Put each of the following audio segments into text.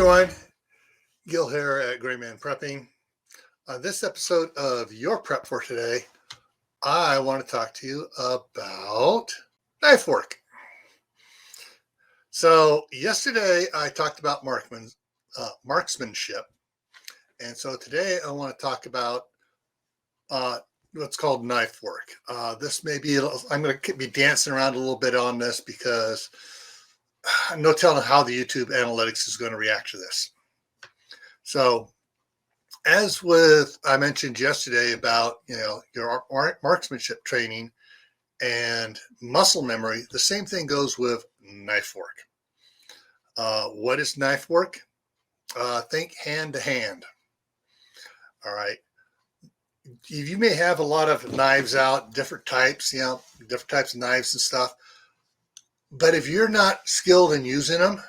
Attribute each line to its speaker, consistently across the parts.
Speaker 1: everyone, Gil here at GrayManPrepping. On this episode of Your Prep for Today, I want to talk to you about knife work. So yesterday I talked about marksmanship, and so today I want to talk about what's called knife work. This may be, I'm going to be dancing around a little bit on this because no telling how the YouTube analytics is going to react to this. So as with, I mentioned yesterday about, your marksmanship training and muscle memory, the same thing goes with knife work. What is knife work? Think hand to hand. All right. You may have a lot of knives out, different types, different types of knives and stuff. But if you're not skilled in using them,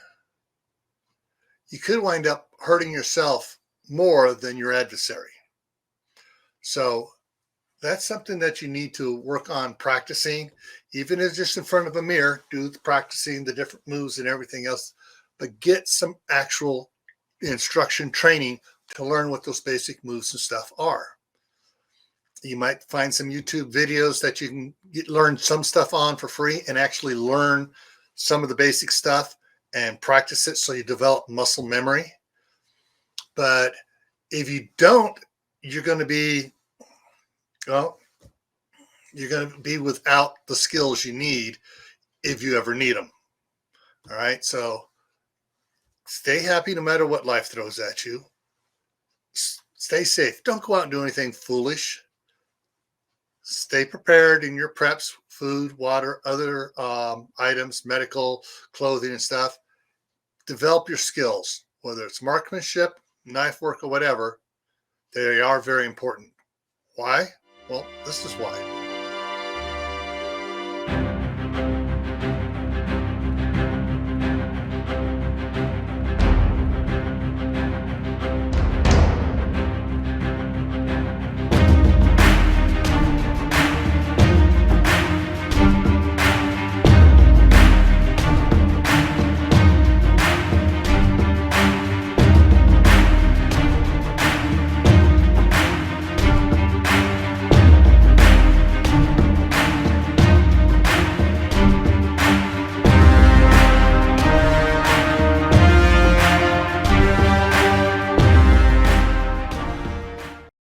Speaker 1: you could wind up hurting yourself more than your adversary. So that's something that you need to work on practicing, even if just in front of a mirror, do the practicing the different moves and everything else, but get some actual instruction training to learn what those basic moves and stuff are. You might find some YouTube videos that you can learn some stuff on for free and actually learn some of the basic stuff and practice it so you develop muscle memory. But if you don't, you're going to be without the skills you need if you ever need them. All right. So stay happy no matter what life throws at you. Stay safe. Don't go out and do anything foolish. Stay prepared in your preps, food, water, other items, medical, clothing and stuff. Develop your skills, whether it's marksmanship, knife work, or whatever. They are very important. Why? Well, this is why.